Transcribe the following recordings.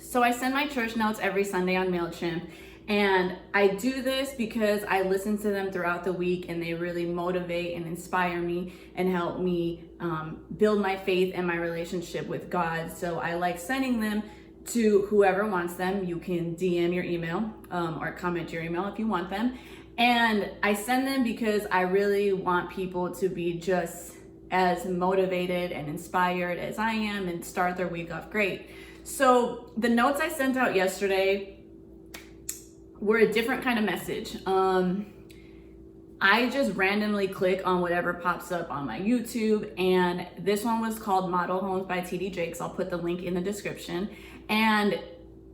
So I send my church notes every Sunday on MailChimp, and I do this because I listen to them throughout the week and they really motivate and inspire me and help me build my faith and my relationship with God. So I like sending them to whoever wants them. You can DM your email or comment your email if you want them. And I send them because I really want people to be just as motivated and inspired as I am and start their week off great. So the notes I sent out yesterday were a different kind of message. I just randomly click on whatever pops up on my YouTube, and this one was called Model Homes by TD Jakes. I'll put the link in the description. And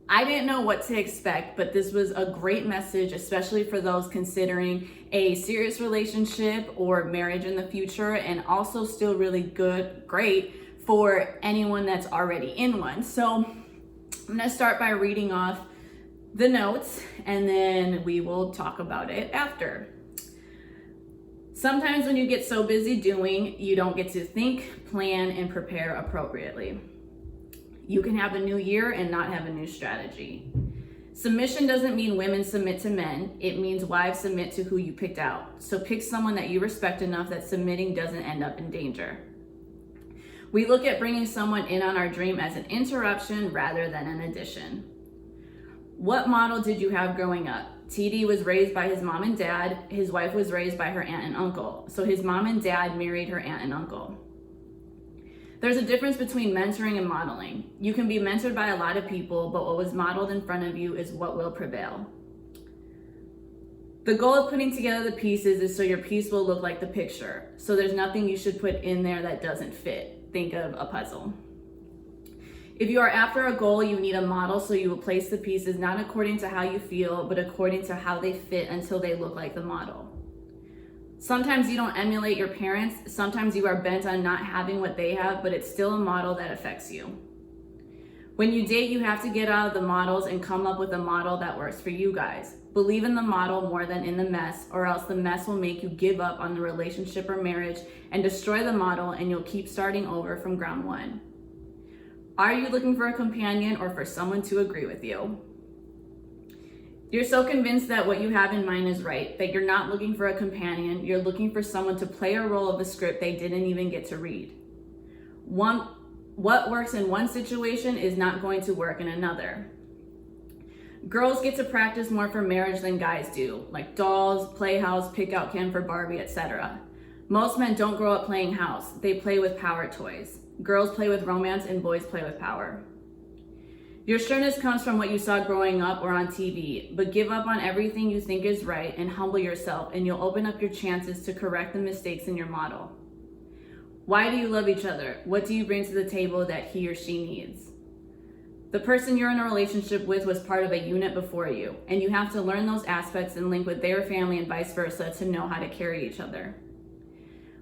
I didn't know what to expect, but this was a great message, especially for those considering a serious relationship or marriage in the future, and also still really great for anyone that's already in one. So I'm gonna start by reading off the notes and then we will talk about it after. Sometimes when you get so busy doing, you don't get to think, plan, and prepare appropriately. You can have a new year and not have a new strategy. Submission doesn't mean women submit to men. It means wives submit to who you picked out. So pick someone that you respect enough that submitting doesn't end up in danger. We look at bringing someone in on our dream as an interruption rather than an addition. What model did you have growing up? TD was raised by his mom and dad. His wife was raised by her aunt and uncle. So his mom and dad married her aunt and uncle. There's a difference between mentoring and modeling. You can be mentored by a lot of people, but what was modeled in front of you is what will prevail. The goal of putting together the pieces is so your piece will look like the picture. So there's nothing you should put in there that doesn't fit. Think of a puzzle. If you are after a goal, you need a model, so you will place the pieces not according to how you feel, but according to how they fit until they look like the model. Sometimes you don't emulate your parents. Sometimes you are bent on not having what they have, but it's still a model that affects you. When you date, you have to get out of the models and come up with a model that works for you guys. Believe in the model more than in the mess, or else the mess will make you give up on the relationship or marriage and destroy the model, and you'll keep starting over from ground one. Are you looking for a companion or for someone to agree with you? You're so convinced that what you have in mind is right, that you're not looking for a companion, you're looking for someone to play a role of a script they didn't even get to read. What works in one situation is not going to work in another. Girls get to practice more for marriage than guys do, like dolls, playhouse, pick out Ken for Barbie, etc. Most men don't grow up playing house, they play with power toys. Girls play with romance and boys play with power. Your sureness comes from what you saw growing up or on TV, but give up on everything you think is right and humble yourself, and you'll open up your chances to correct the mistakes in your model. Why do you love each other? What do you bring to the table that he or she needs? The person you're in a relationship with was part of a unit before you, and you have to learn those aspects and link with their family and vice versa to know how to carry each other.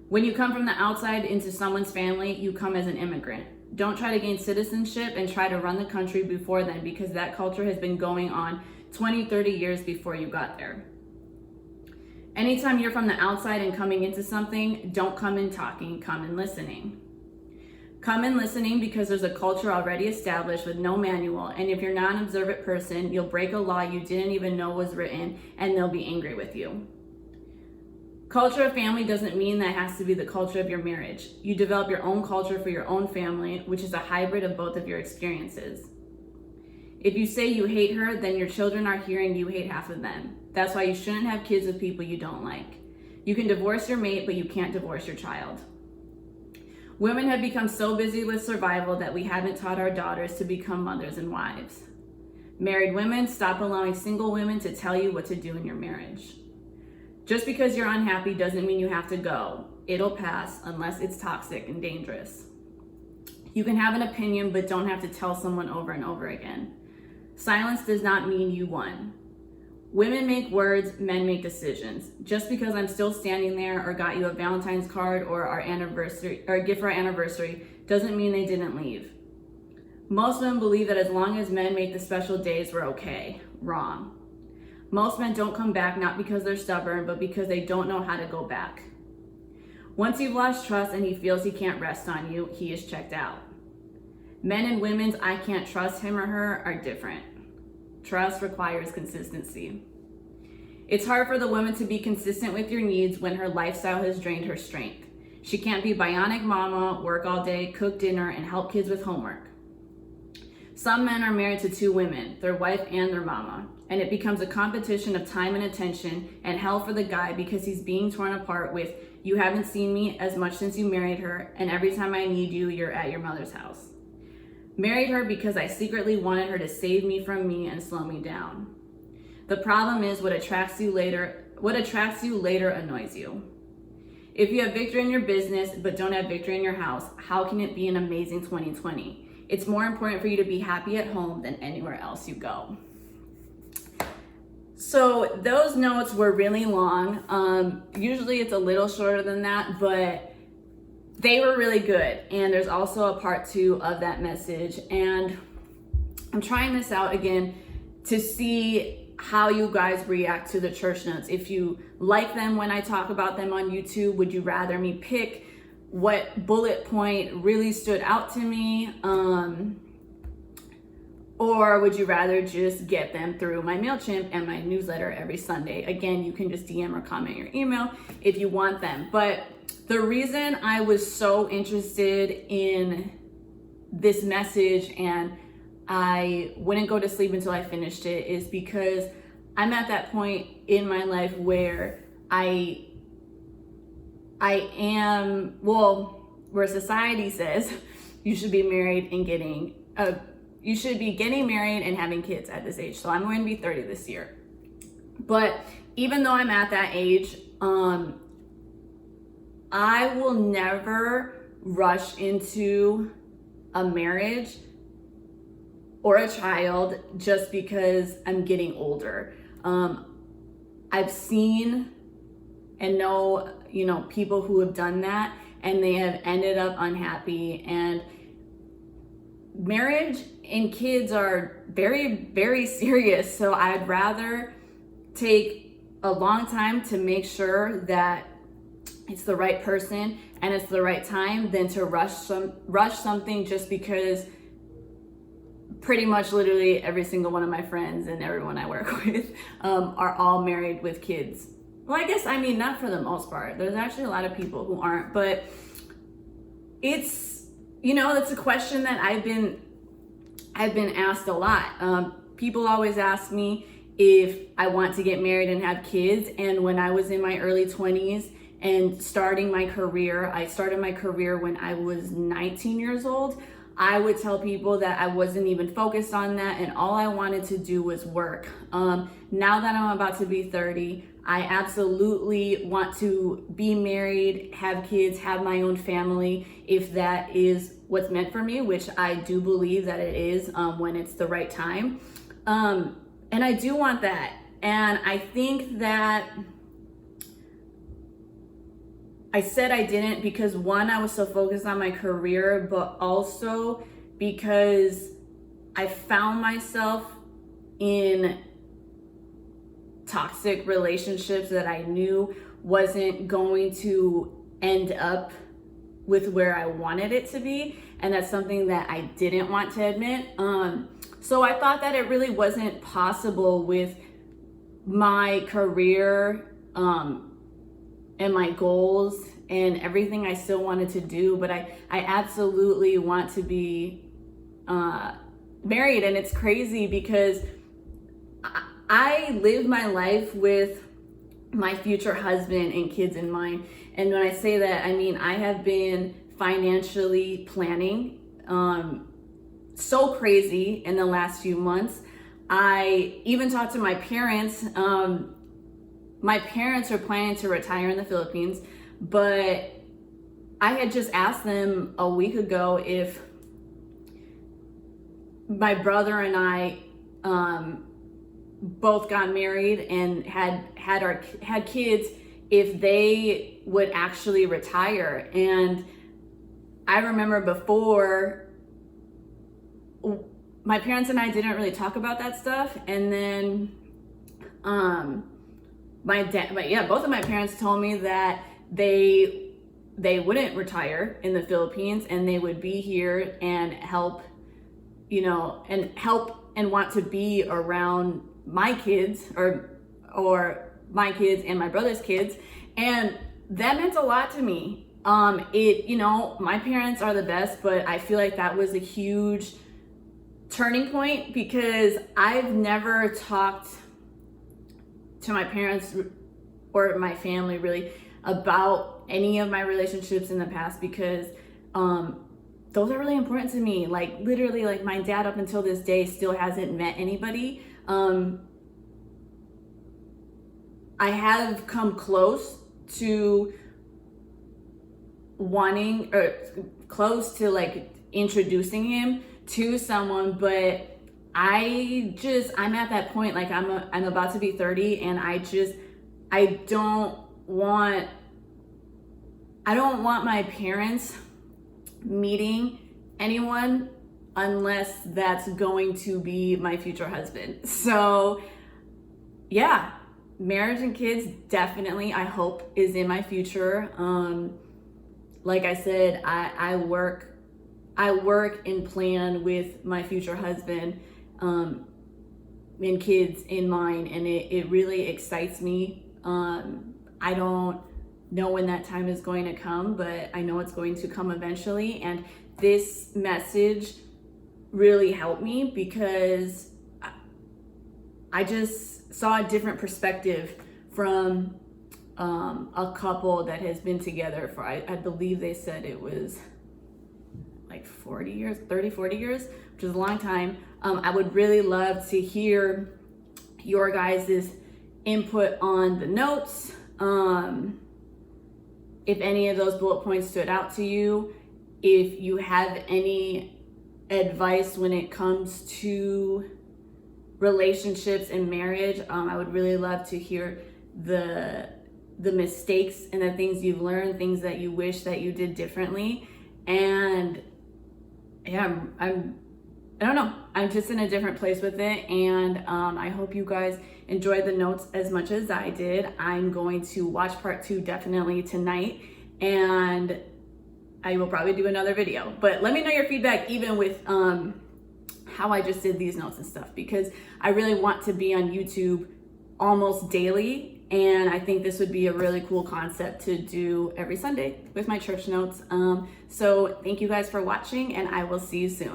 When you come from the outside into someone's family, you come as an immigrant. Don't try to gain citizenship and try to run the country before then, because that culture has been going on 20, 30 years before you got there. Anytime you're from the outside and coming into something, don't come in talking, come in listening. Come in listening because there's a culture already established with no manual, and if you're not an observant person, you'll break a law you didn't even know was written, and they'll be angry with you. Culture of family doesn't mean that has to be the culture of your marriage. You develop your own culture for your own family, which is a hybrid of both of your experiences. If you say you hate her, then your children are hearing you hate half of them. That's why you shouldn't have kids with people you don't like. You can divorce your mate, but you can't divorce your child. Women have become so busy with survival that we haven't taught our daughters to become mothers and wives. Married women, stop allowing single women to tell you what to do in your marriage. Just because you're unhappy doesn't mean you have to go. It'll pass unless it's toxic and dangerous. You can have an opinion, but don't have to tell someone over and over again. Silence does not mean you won. Women make words, men make decisions. Just because I'm still standing there or got you a Valentine's card or our anniversary or a gift for our anniversary doesn't mean they didn't leave. Most women believe that as long as men make the special days, we're okay. Wrong. Most men don't come back not because they're stubborn, but because they don't know how to go back. Once you've lost trust and he feels he can't rest on you, he is checked out. Men and women's I can't trust him or her are different. Trust requires consistency. It's hard for the woman to be consistent with your needs when her lifestyle has drained her strength. She can't be bionic mama, work all day, cook dinner, and help kids with homework. Some men are married to 2 women, their wife and their mama, and it becomes a competition of time and attention and hell for the guy because he's being torn apart with, you haven't seen me as much since you married her, and every time I need you, you're at your mother's house. Married her because I secretly wanted her to save me from me and slow me down. The problem is what attracts you later annoys you. If you have victory in your business but don't have victory in your house, how can it be an amazing 2020? It's more important for you to be happy at home than anywhere else you go. So those notes were really long. Usually it's a little shorter than that, but they were really good. And there's also a part 2 of that message. And I'm trying this out again to see how you guys react to the church notes. If you like them when I talk about them on YouTube, would you rather me pick what bullet point really stood out to me? Or would you rather just get them through my MailChimp and my newsletter every Sunday? Again, you can just DM or comment your email if you want them. But the reason I was so interested in this message and I wouldn't go to sleep until I finished it is because I'm at that point in my life where I am, where society says you should be married and you should be getting married and having kids at this age. So I'm going to be 30 this year. But even though I'm at that age, I will never rush into a marriage or a child just because I'm getting older. I've seen and know, people who have done that and they have ended up unhappy. And marriage and kids are very, very serious. So I'd rather take a long time to make sure that it's the right person and it's the right time than to rush something just because pretty much literally every single one of my friends and everyone I work with are all married with kids. Well, not for the most part. There's actually a lot of people who aren't, but it's, that's a question that I've been asked a lot. People always ask me if I want to get married and have kids. And when I was in my early 20s and starting my career, I started my career when I was 19 years old. I would tell people that I wasn't even focused on that and all I wanted to do was work. Now that I'm about to be 30, I absolutely want to be married, have kids, have my own family, if that is what's meant for me, which I do believe that it is when it's the right time. And I do want that. And I think that I said I didn't because one, I was so focused on my career, but also because I found myself in toxic relationships that I knew wasn't going to end up with where I wanted it to be. And that's something that I didn't want to admit. So I thought that it really wasn't possible with my career, and my goals and everything I still wanted to do, but I absolutely want to be married. And it's crazy because I live my life with my future husband and kids in mind. And when I say that, I mean I have been financially planning so crazy in the last few months. I even talked to my parents. My parents are planning to retire in the Philippines, but I had just asked them a week ago if my brother and I both got married and had kids, if they would actually retire. And I remember before, my parents and I didn't really talk about that stuff, and then both of my parents told me that they wouldn't retire in the Philippines and they would be here and help and help and want to be around my kids or my kids and my brother's kids. And that meant a lot to me. My parents are the best, but I feel like that was a huge turning point because I've never talked to my parents or my family really about any of my relationships in the past because those are really important to me. Like literally, like my dad up until this day still hasn't met anybody. I have come close to like introducing him to someone, but I'm at that point, like I'm about to be 30 and I don't want my parents meeting anyone unless that's going to be my future husband. So yeah, marriage and kids definitely, I hope, is in my future. Like I said, I work and plan with my future husband and kids in mind, and it really excites me. I don't know when that time is going to come, but I know it's going to come eventually. And this message really helped me because I just saw a different perspective from a couple that has been together for, I believe they said it was like 40 years, 30, 40 years, which is a long time. I would really love to hear your guys' input on the notes. If any of those bullet points stood out to you, if you have any advice when it comes to relationships and marriage, I would really love to hear the mistakes and the things you've learned, things that you wish that you did differently. And yeah, I don't know, I'm just in a different place with it. And I hope you guys enjoyed the notes as much as I did. I'm going to watch part 2 definitely tonight, and I will probably do another video. But let me know your feedback even with how I just did these notes and stuff, because I really want to be on YouTube almost daily, and I think this would be a really cool concept to do every Sunday with my church notes. So thank you guys for watching, and I will see you soon.